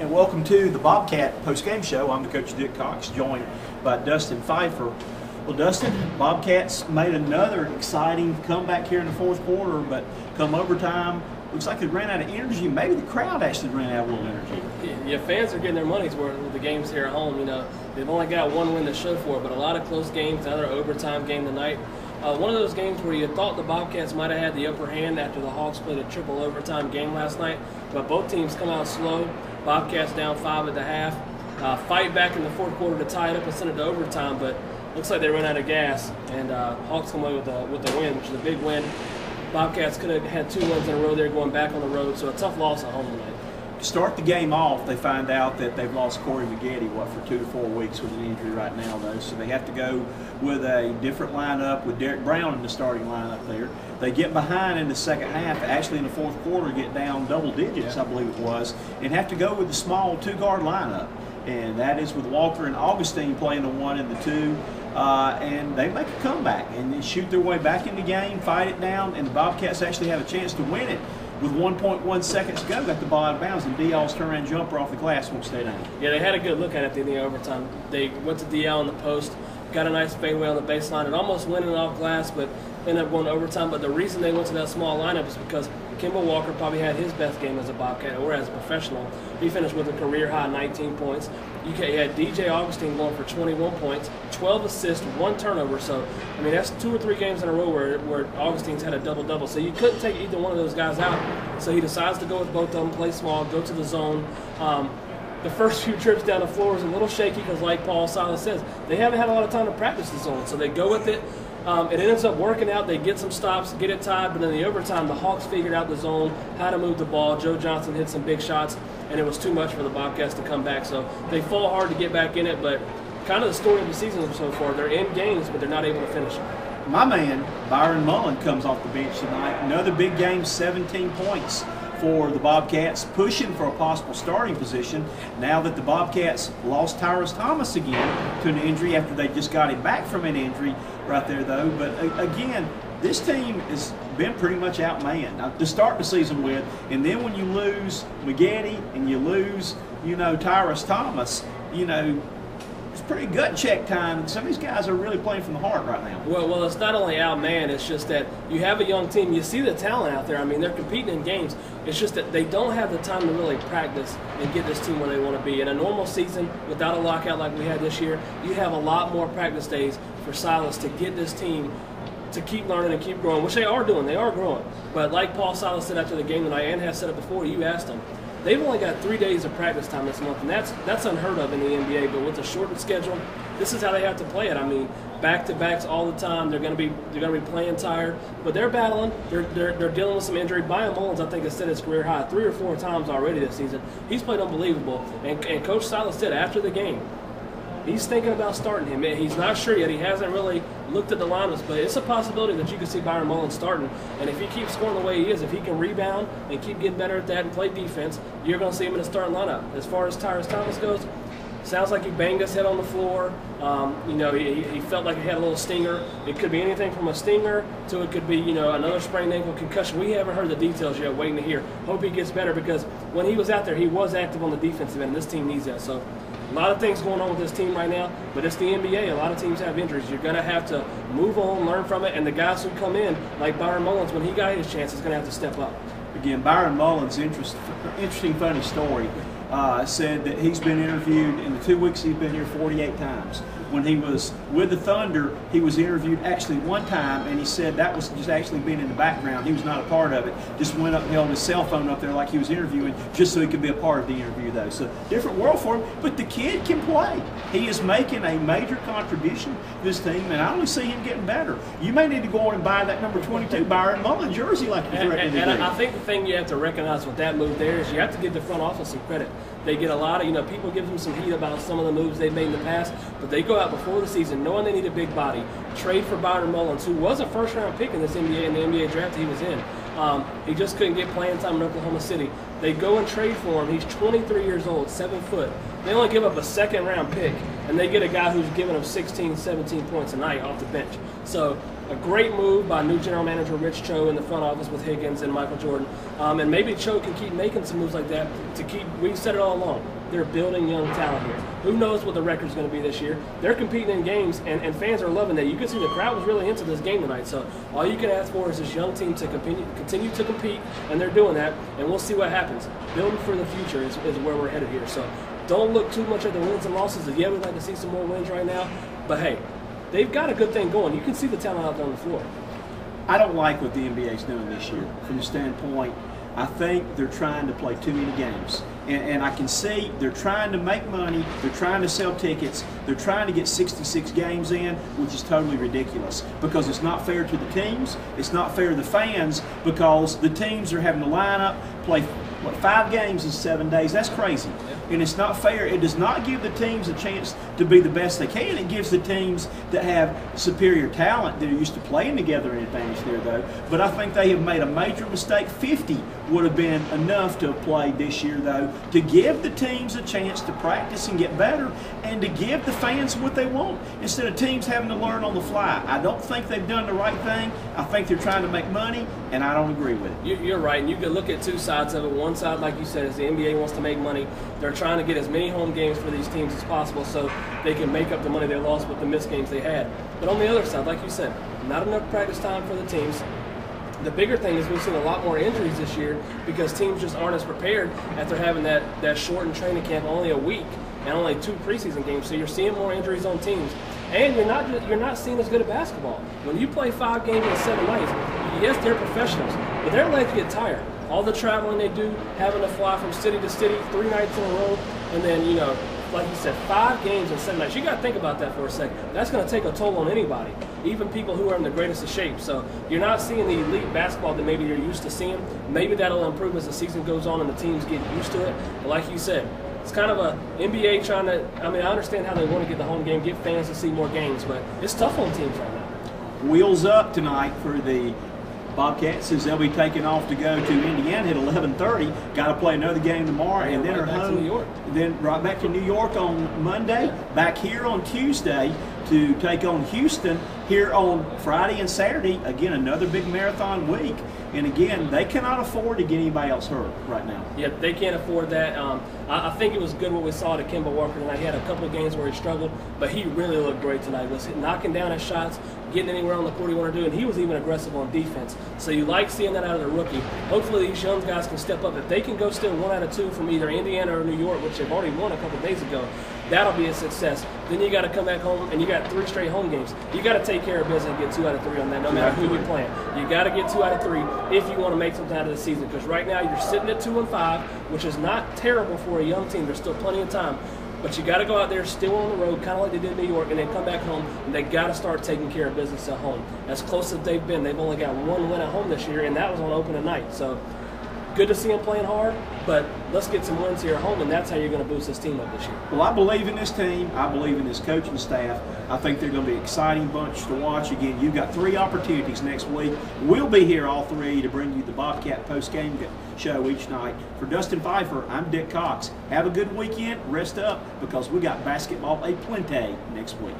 And welcome to the Bobcat post-game show. I'm the coach Dick Cox, joined by Dustin Phifer. Well, Dustin, Bobcats made another exciting comeback here in the fourth quarter, but come overtime, looks like they ran out of energy. Maybe the crowd actually ran out of a little energy. Yeah, fans are getting their money's worth with the games here at home. You know, they've only got one win to show for it, but a lot of close games. Another overtime game tonight. One of those games where you thought the Bobcats might have had the upper hand after the Hawks played a triple overtime game last night, but both teams come out slow. Bobcats down 5 at the half. Fight back in the fourth quarter to tie it up and send it to overtime, but looks like they ran out of gas, and Hawks come away with the win, which is a big win. Bobcats could have had 2 wins in a row there going back on the road, so a tough loss at home tonight. To start the game off, they find out that they've lost Corey McGetty, for 2 to 4 weeks with an injury right now, though. So they have to go with a different lineup with Derek Brown in the starting lineup there. They get behind in the second half, actually in the fourth quarter, get down double digits, I believe it was, and have to go with the small 2-guard lineup. And that is with Walker and Augustine playing the 1 and the 2. And they make a comeback and they shoot their way back in the game, fight it down, and the Bobcats actually have a chance to win it. With 1.1 seconds to go, got the ball out of bounds, and DL's turnaround jumper off the glass won't stay down. Yeah, they had a good look at it at the end of overtime. They went to DL in the post, got a nice fadeaway on the baseline, and almost winning it off glass, but ended up going to overtime. But the reason they went to that small lineup is because Kimball Walker probably had his best game as a Bobcat or as a professional. He finished with a career-high 19 points. You had DJ Augustine going for 21 points, 12 assists, 1 turnover. So, I mean, that's 2 or 3 games in a row where Augustine's had a double-double. So you couldn't take either one of those guys out. So he decides to go with both of them, play small, go to the zone. The first few trips down the floor was a little shaky because, like Paul Silas says, they haven't had a lot of time to practice the zone. So they go with it. It ends up working out. They get some stops, get it tied, but in the overtime, the Hawks figured out the zone, how to move the ball. Joe Johnson hit some big shots, and it was too much for the Bobcats to come back. So they fall hard to get back in it, but kind of the story of the season so far. They're in games, but they're not able to finish. My man, Byron Mullen, comes off the bench tonight. Another big game, 17 points for the Bobcats, pushing for a possible starting position now that the Bobcats lost Tyrus Thomas again to an injury after they just got him back from an injury right there, though. But again, this team has been pretty much outmanned to start the season with, and then when you lose McGetty and you lose, Tyrus Thomas, it's pretty gut check time. Some of these guys are really playing from the heart right now. Well, it's not only outmanned, it's just that you have a young team. You see the talent out there. I mean, they're competing in games. It's just that they don't have the time to really practice and get this team where they want to be. In a normal season, without a lockout like we had this year, you have a lot more practice days for Silas to get this team to keep learning and keep growing, which they are doing. They are growing. But like Paul Silas said after the game tonight, and has said it before, you asked him, they've only got 3 days of practice time this month, and that's unheard of in the NBA. But with a shortened schedule, this is how they have to play it. I mean, back-to-backs all the time. They're going to be playing tired, but they're battling. They're dealing with some injury. Byron Mullins, I think, has set his career high 3 or 4 times already this season. He's played unbelievable, and Coach Silas said after the game, he's thinking about starting him. He's not sure yet. He hasn't really looked at the lineups, but it's a possibility that you could see Byron Mullins starting. And if he keeps scoring the way he is, if he can rebound and keep getting better at that and play defense, you're going to see him in the starting lineup. As far as Tyrus Thomas goes, sounds like he banged his head on the floor. He felt like he had a little stinger. It could be anything from a stinger to it could be, another sprained ankle concussion. We haven't heard the details yet, waiting to hear. Hope he gets better because when he was out there, he was active on the defensive end, and this team needs that. So a lot of things going on with this team right now, but it's the NBA. A lot of teams have injuries. You're going to have to move on, learn from it, and the guys who come in, like Byron Mullins, when he got his chance, is going to have to step up. Again, Byron Mullins, interesting, funny story, said that he's been interviewed in the 2 weeks he's been here 48 times. When he was with the Thunder, he was interviewed actually 1 time, and he said that was just actually being in the background. He was not a part of it. Just went up and held his cell phone up there like he was interviewing just so he could be a part of the interview, though. So different world for him, but the kid can play. He is making a major contribution to this team, and I only see him getting better. You may need to go on and buy that number 22 Byron Mullins jersey like you threatened to do. And I think the thing you have to recognize with that move there is you have to give the front office some credit. They get a lot of, people give them some heat about some of the moves they've made in the past, but they go out before the season knowing they need a big body, trade for Byron Mullins, who was a first-round pick in this NBA and the NBA draft he was in. He just couldn't get playing time in Oklahoma City. They go and trade for him. He's 23 years old, 7 foot. They only give up a second-round pick, and they get a guy who's giving them 16, 17 points a night off the bench. So a great move by new general manager Rich Cho in the front office with Higgins and Michael Jordan. And maybe Cho can keep making some moves like that to keep, we said it all along, they're building young talent here. Who knows what the record's going to be this year? They're competing in games, and fans are loving that. You can see the crowd was really into this game tonight. So all you can ask for is this young team to continue to compete, and they're doing that. And we'll see what happens. Building for the future is where we're headed here. So don't look too much at the wins and losses. Yeah, we'd like to see some more wins right now. But hey, they've got a good thing going. You can see the talent out there on the floor. I don't like what the NBA's doing this year from the standpoint, I think they're trying to play too many games. And I can see they're trying to make money, they're trying to sell tickets, they're trying to get 66 games in, which is totally ridiculous because it's not fair to the teams, it's not fair to the fans because the teams are having to line up, play 5 games in 7 days. That's crazy. And it's not fair. It does not give the teams a chance to be the best they can. It gives the teams that have superior talent that are used to playing together an advantage there, though. But I think they have made a major mistake. 50 would have been enough to have played this year, though, to give the teams a chance to practice and get better and to give the fans what they want instead of teams having to learn on the fly. I don't think they've done the right thing. I think they're trying to make money, and I don't agree with it. You're right. And you can look at two sides of it. One side, like you said, is the NBA wants to make money. They're trying to get as many home games for these teams as possible so they can make up the money they lost with the missed games they had. But on the other side, like you said, not enough practice time for the teams. The bigger thing is we've seen a lot more injuries this year because teams just aren't as prepared after having that shortened training camp, only a week and only 2 preseason games. So you're seeing more injuries on teams. And you're not seeing as good at basketball. When you play 5 games in 7 nights, yes, they're professionals, but their legs get tired. All the traveling they do, having to fly from city to city 3 nights in a row, and then, you know, like you said, 5 games in 7 nights. You got to think about that for a second. That's going to take a toll on anybody, even people who are in the greatest of shape. So you're not seeing the elite basketball that maybe you're used to seeing. Maybe that'll improve as the season goes on and the teams get used to it. But like you said, it's kind of a NBA trying to, I mean, I understand how they want to get the home game, get fans to see more games, but it's tough on teams right now. Wheels up tonight for the Bobcats as they'll be taking off to go to Indiana at 11:30. Got to play another game tomorrow, and then right back to New York. Then right back to New York on Monday. Back here on Tuesday to take on Houston. Here on Friday and Saturday. Again, another big marathon week. And again, they cannot afford to get anybody else hurt right now. Yeah, they can't afford that. I think it was good what we saw to Kemba Walker tonight. He had a couple of games where he struggled, but he really looked great tonight. Was knocking down his shots, getting anywhere on the court he wanted to do, and he was even aggressive on defense. So you like seeing that out of the rookie. Hopefully these young guys can step up. If they can go still 1 out of 2 from either Indiana or New York, which they've already won a couple of days ago, that'll be a success. Then you got to come back home, and you got 3 straight home games. You got to take care of business and get 2 out of 3 on that, no matter who you're playing. You got to get 2 out of 3 if you want to make something out of the season. Because right now you're sitting at 2-5, which is not terrible for a young team. There's still plenty of time. But you got to go out there still on the road, kind of like they did in New York, and then come back home, and they got to start taking care of business at home. As close as they've been, they've only got 1 win at home this year, and that was on opening night. So good to see them playing hard, but let's get some wins here at home, and that's how you're going to boost this team up this year. Well, I believe in this team. I believe in this coaching staff. I think they're going to be an exciting bunch to watch. Again, you've got 3 opportunities next week. We'll be here, all 3, to bring you the Bobcat post-game show each night. For Dustin Phifer, I'm Dick Cox. Have a good weekend. Rest up because we got basketball a plenty next week.